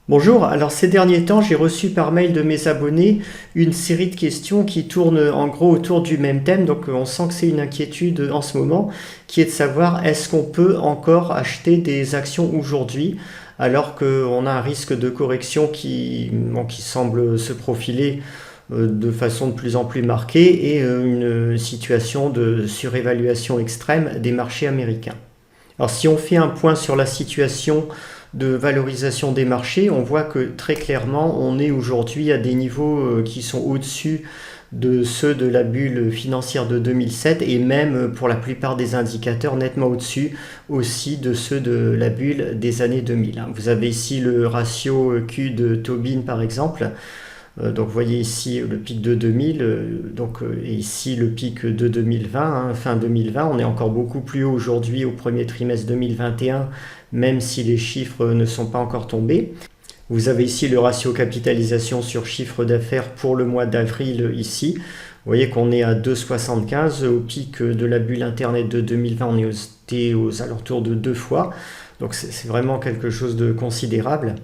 Bonjour, alors ces derniers temps, j'ai reçu par mail de mes abonnés une série de questions qui tournent en gros autour du même thème, donc on sent que c'est une inquiétude en ce moment, qui est de savoir est-ce qu'on peut encore acheter des actions aujourd'hui alors qu'on a un risque de correction qui semble se profiler de façon de plus en plus marquée et une situation de surévaluation extrême des marchés américains. Alors si on fait un point sur la situation de valorisation des marchés, on voit que très clairement on est aujourd'hui à des niveaux qui sont au-dessus de ceux de la bulle financière de 2007 et même pour la plupart des indicateurs nettement au-dessus aussi de ceux de la bulle des années 2000. Vous avez ici le ratio Q de Tobin par exemple. Donc vous voyez ici le pic de 2000, et ici le pic de 2020, fin 2020. On est encore beaucoup plus haut aujourd'hui au premier trimestre 2021, même si les chiffres ne sont pas encore tombés. Vous avez ici le ratio capitalisation sur chiffre d'affaires pour le mois d'avril ici. Vous voyez qu'on est à 2,75. Au pic de la bulle Internet de 2020, on était aux alentours de 2 fois. Donc c'est vraiment quelque chose de considérable.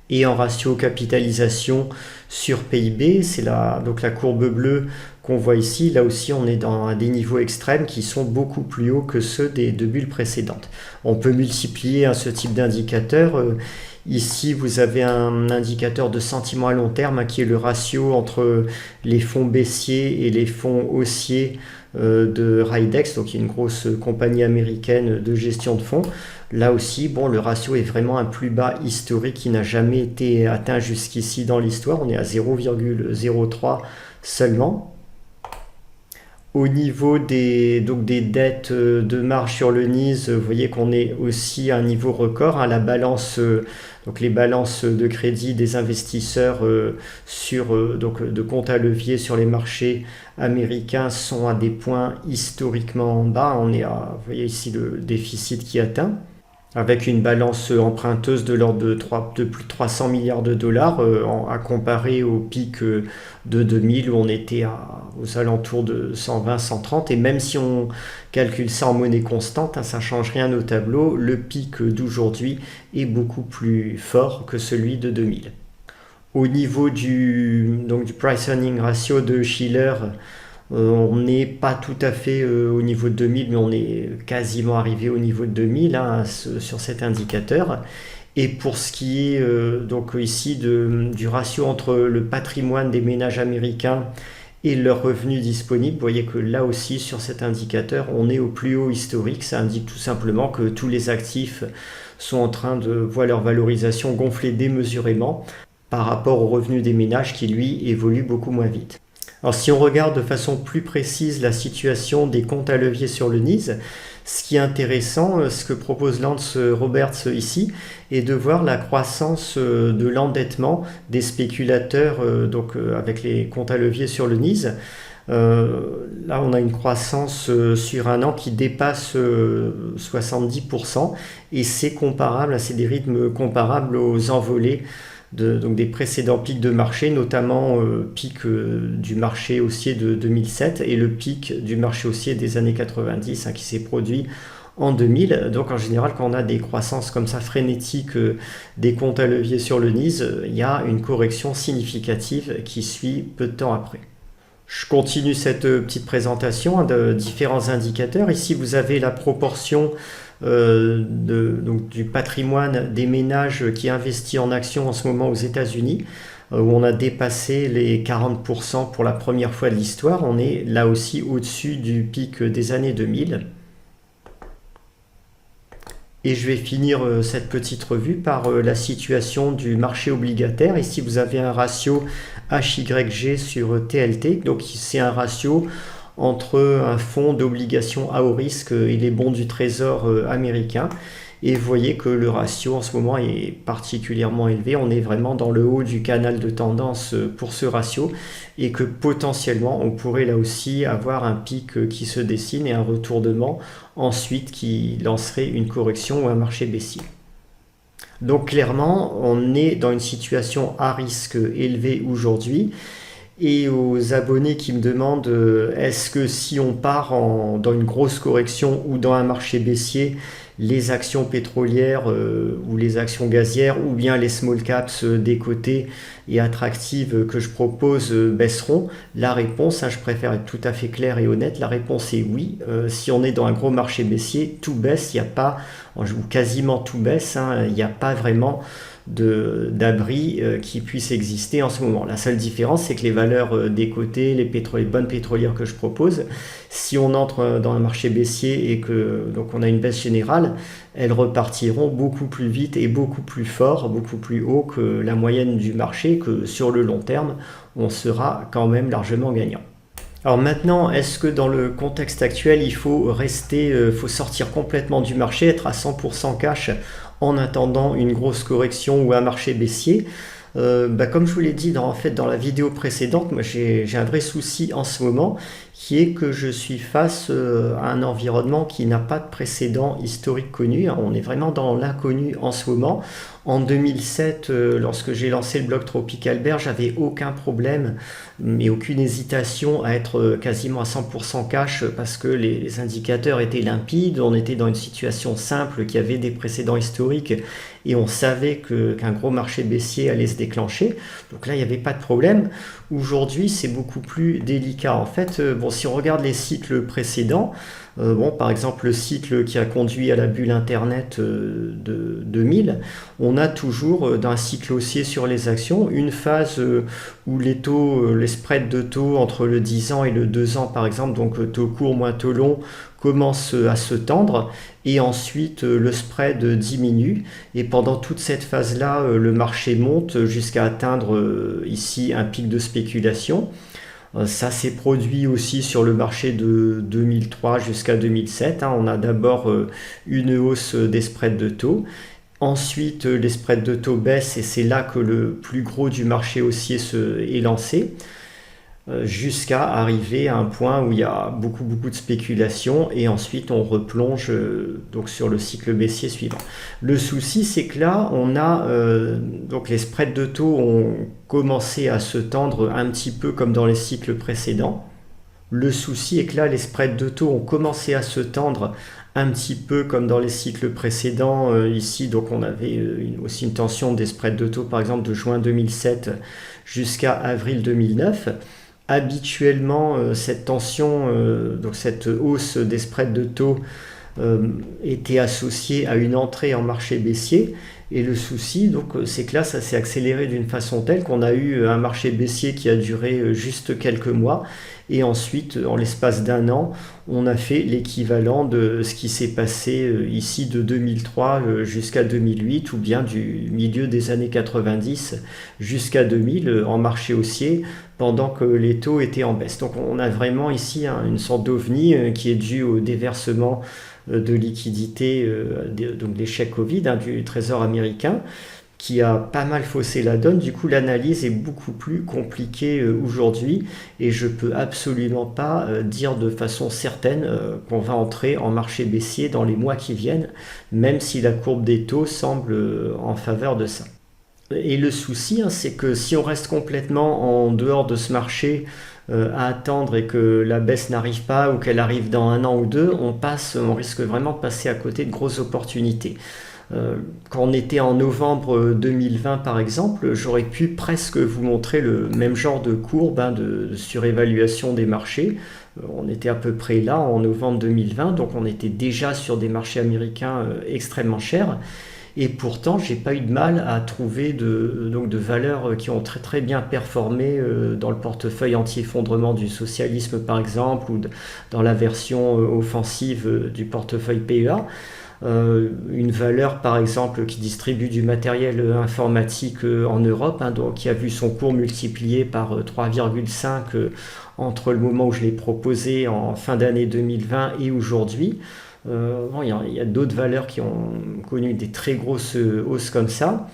Et en ratio capitalisation sur PIB, c'est donc la courbe bleue qu'on voit ici. Là aussi, on est dans des niveaux extrêmes qui sont beaucoup plus hauts que ceux des deux bulles précédentes. On peut multiplier ce type d'indicateur. Ici, vous avez un indicateur de sentiment à long terme qui est le ratio entre les fonds baissiers et les fonds haussiers de Ridex, donc une grosse compagnie américaine de gestion de fonds. Là aussi, bon, le ratio est vraiment un plus bas historique qui n'a jamais été atteint jusqu'ici dans l'histoire. On est à 0,03 seulement. Au niveau des dettes de marge sur le NIS, vous voyez qu'on est aussi à un niveau record. La balance, donc les balances de crédit des investisseurs de compte à levier sur les marchés américains sont à des points historiquement bas. On est vous voyez ici le déficit qui atteint, avec une balance emprunteuse de l'ordre de plus de 300 milliards de dollars à comparer au pic de 2000 où on était aux alentours de 120-130. Et même si on calcule ça en monnaie constante, ça ne change rien au tableau, le pic d'aujourd'hui est beaucoup plus fort que celui de 2000. Au niveau du price earning ratio de Shiller, on n'est pas tout à fait au niveau de 2000, mais on est quasiment arrivé au niveau de 2000 sur cet indicateur. Et pour ce qui est ici du ratio entre le patrimoine des ménages américains et leurs revenus disponibles, vous voyez que là aussi sur cet indicateur, on est au plus haut historique. Ça indique tout simplement que tous les actifs sont en train de voir leur valorisation gonfler démesurément par rapport aux revenus des ménages qui, lui, évoluent beaucoup moins vite. Alors si on regarde de façon plus précise la situation des comptes à levier sur le NIS, ce qui est intéressant, ce que propose Lance Roberts ici, est de voir la croissance de l'endettement des spéculateurs avec les comptes à levier sur le NIS. Là, on a une croissance sur un an qui dépasse 70% et c'est comparable, c'est des rythmes comparables aux envolées des précédents pics de marché, notamment pic du marché haussier de 2007 et le pic du marché haussier des années 90 qui s'est produit en 2000. Donc en général, quand on a des croissances comme ça frénétiques des comptes à levier sur le NIS, il y a une correction significative qui suit peu de temps après. Je continue cette petite présentation de différents indicateurs. Ici, vous avez la proportion du patrimoine des ménages qui investit en actions en ce moment aux États-Unis, où on a dépassé les 40% pour la première fois de l'histoire. On est là aussi au-dessus du pic des années 2000. Et je vais finir cette petite revue par la situation du marché obligataire. Ici, vous avez un ratio HYG sur TLT. Donc, c'est un ratio entre un fonds d'obligations à haut risque et les bons du trésor américain. Et vous voyez que le ratio en ce moment est particulièrement élevé. On est vraiment dans le haut du canal de tendance pour ce ratio et que potentiellement on pourrait là aussi avoir un pic qui se dessine et un retournement ensuite qui lancerait une correction ou un marché baissier. Donc clairement, on est dans une situation à risque élevé aujourd'hui. Et aux abonnés qui me demandent est-ce que si on part dans une grosse correction ou dans un marché baissier, les actions pétrolières ou les actions gazières ou bien les small caps décotées et attractives que je propose baisseront? La réponse, je préfère être tout à fait clair et honnête, la réponse est oui. Si on est dans un gros marché baissier, tout baisse, il n'y a pas, ou quasiment tout baisse, il n'y a pas vraiment d'abri qui puisse exister en ce moment. La seule différence, c'est que les valeurs décotées, les bonnes pétrolières que je propose, si on entre dans un marché baissier et que donc on a une baisse générale, elles repartiront beaucoup plus vite et beaucoup plus fort, beaucoup plus haut que la moyenne du marché, que sur le long terme, on sera quand même largement gagnant. Alors maintenant, est-ce que dans le contexte actuel, il faut faut sortir complètement du marché, être à 100% cash en attendant une grosse correction ou un marché baissier? Comme je vous l'ai dit dans la vidéo précédente, moi j'ai un vrai souci en ce moment qui est que je suis face à un environnement qui n'a pas de précédent historique connu. On est vraiment dans l'inconnu en ce moment. En 2007, lorsque j'ai lancé le blog Tropical Bear, j'avais aucun problème et aucune hésitation à être quasiment à 100% cash parce que les indicateurs étaient limpides, on était dans une situation simple qui avait des précédents historiques et on savait qu'un gros marché baissier allait se déclencher. Donc là, il n'y avait pas de problème. Aujourd'hui, c'est beaucoup plus délicat. En fait, si on regarde les cycles précédents, par exemple le cycle qui a conduit à la bulle Internet de 2000, on a toujours dans un cycle haussier sur les actions une phase où les spreads de taux entre le 10 ans et le 2 ans par exemple, donc taux court moins taux long, commencent à se tendre et ensuite le spread diminue et pendant toute cette phase-là, le marché monte jusqu'à atteindre ici un pic de spéculation. Ça s'est produit aussi sur le marché de 2003 jusqu'à 2007. On a d'abord une hausse des spreads de taux. Ensuite, les spreads de taux baissent et c'est là que le plus gros du marché haussier est lancé, jusqu'à arriver à un point où il y a beaucoup de spéculation et ensuite on replonge donc sur le cycle baissier suivant. Le souci, c'est que là on a donc les spreads de taux ont commencé à se tendre un petit peu comme dans les cycles précédents. Le souci est que là les spreads de taux ont commencé à se tendre un petit peu comme dans les cycles précédents ici, donc on avait aussi une tension des spreads de taux par exemple de juin 2007 jusqu'à avril 2009. Habituellement, cette tension, donc cette hausse des spreads de taux était associée à une entrée en marché baissier. Et le souci, c'est que là, ça s'est accéléré d'une façon telle qu'on a eu un marché baissier qui a duré juste quelques mois. Et ensuite, en l'espace d'un an, on a fait l'équivalent de ce qui s'est passé ici de 2003 jusqu'à 2008 ou bien du milieu des années 90 jusqu'à 2000 en marché haussier pendant que les taux étaient en baisse. Donc on a vraiment ici une sorte d'ovni qui est dû au déversement de liquidités, donc des chèques Covid du Trésor américain, qui a pas mal faussé la donne. Du coup, l'analyse est beaucoup plus compliquée aujourd'hui et je peux absolument pas dire de façon certaine qu'on va entrer en marché baissier dans les mois qui viennent, même si la courbe des taux semble en faveur de ça. Et le souci, c'est que si on reste complètement en dehors de ce marché à attendre et que la baisse n'arrive pas ou qu'elle arrive dans un an ou deux, on risque vraiment de passer à côté de grosses opportunités. Quand on était en novembre 2020 par exemple, j'aurais pu presque vous montrer le même genre de courbe de surévaluation des marchés. On était à peu près là en novembre 2020, donc on était déjà sur des marchés américains extrêmement chers. Et pourtant, j'ai pas eu de mal à trouver de valeurs qui ont très bien performé dans le portefeuille anti-effondrement du socialisme par exemple, ou dans la version offensive du portefeuille PEA. Une valeur par exemple qui distribue du matériel informatique en Europe, donc qui a vu son cours multiplié par 3,5 entre le moment où je l'ai proposé en fin d'année 2020 et aujourd'hui. Il y a d'autres valeurs qui ont connu des très grosses hausses comme ça.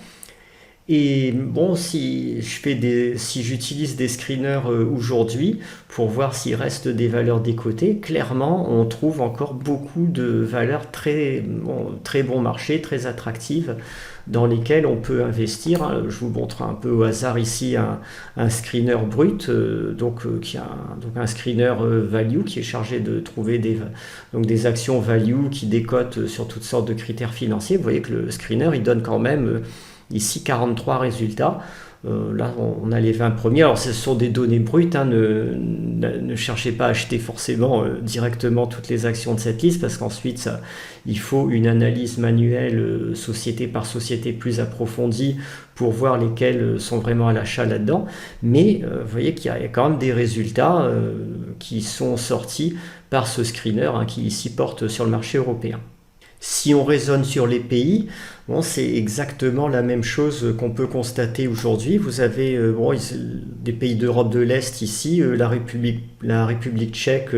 Et bon, si j'utilise des screeners aujourd'hui pour voir s'il reste des valeurs décotées, clairement, on trouve encore beaucoup de valeurs très bon marché, très attractives, dans lesquelles on peut investir. Je vous montre un peu au hasard ici un screener brut, donc un screener value qui est chargé de trouver donc des actions value qui décotent sur toutes sortes de critères financiers. Vous voyez que le screener, il donne quand même ici 43 résultats. Là, on a les 20 premiers. Alors, ce sont des données brutes. Ne cherchez pas à acheter forcément directement toutes les actions de cette liste parce qu'ensuite, il faut une analyse manuelle société par société plus approfondie pour voir lesquelles sont vraiment à l'achat là-dedans. Mais vous voyez qu'il y a quand même des résultats qui sont sortis par ce screener qui ici porte sur le marché européen. Si on raisonne sur les pays, bon, c'est exactement la même chose qu'on peut constater aujourd'hui. Vous avez des pays d'Europe de l'Est ici, la République tchèque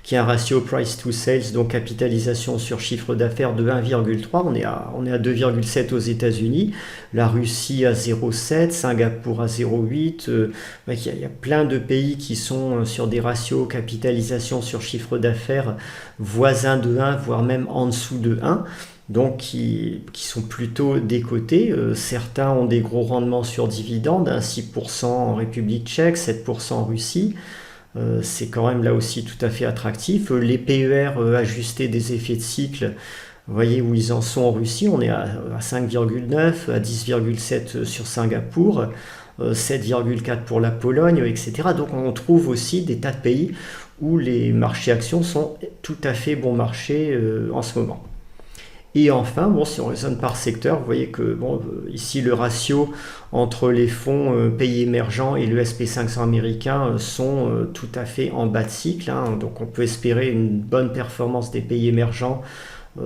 qui a un ratio price to sales, donc capitalisation sur chiffre d'affaires de 1,3. On est à 2,7 aux États-Unis. La Russie à 0,7, Singapour à 0,8. Il y a plein de pays qui sont sur des ratios capitalisation sur chiffre d'affaires voisins de 1, voire même en dessous de 1. Donc qui sont plutôt décotés. Certains ont des gros rendements sur dividendes, 6% en République tchèque, 7% en Russie. C'est quand même là aussi tout à fait attractif. Les PER ajustés des effets de cycle, vous voyez où ils en sont en Russie, on est à 5,9, à 10,7 sur Singapour, 7,4 pour la Pologne, etc. Donc on trouve aussi des tas de pays où les marchés actions sont tout à fait bon marché en ce moment. Et enfin, si on raisonne par secteur, vous voyez que ici le ratio entre les fonds pays émergents et le SP500 américain sont tout à fait en bas de cycle. Donc on peut espérer une bonne performance des pays émergents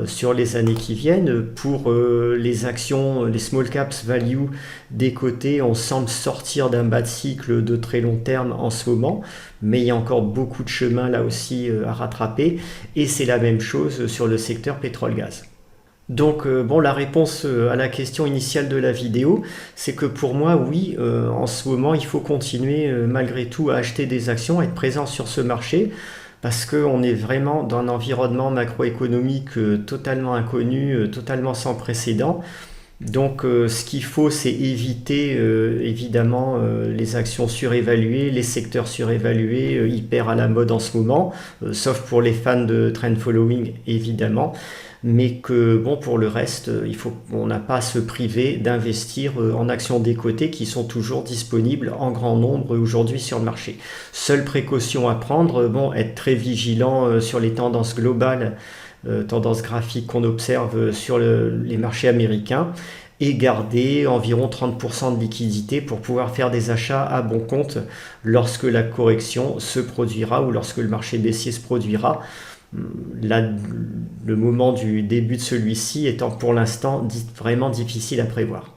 sur les années qui viennent. Pour les actions, les small caps value des côtés, on semble sortir d'un bas de cycle de très long terme en ce moment, mais il y a encore beaucoup de chemin là aussi à rattraper. Et c'est la même chose sur le secteur pétrole-gaz. Donc la réponse à la question initiale de la vidéo, c'est que pour moi, oui, en ce moment, il faut continuer malgré tout à acheter des actions, à être présent sur ce marché, parce qu'on est vraiment dans un environnement macroéconomique totalement inconnu, totalement sans précédent. Donc ce qu'il faut, c'est éviter évidemment les actions surévaluées, les secteurs surévalués, hyper à la mode en ce moment, sauf pour les fans de trend following évidemment. Mais que pour le reste, on n'a pas à se priver d'investir en actions décotées qui sont toujours disponibles en grand nombre aujourd'hui sur le marché. Seule précaution à prendre, être très vigilant sur les tendances globales, tendances graphiques qu'on observe sur les marchés américains et garder environ 30% de liquidité pour pouvoir faire des achats à bon compte lorsque la correction se produira ou lorsque le marché baissier se produira. Là, le moment du début de celui-ci étant pour l'instant vraiment difficile à prévoir.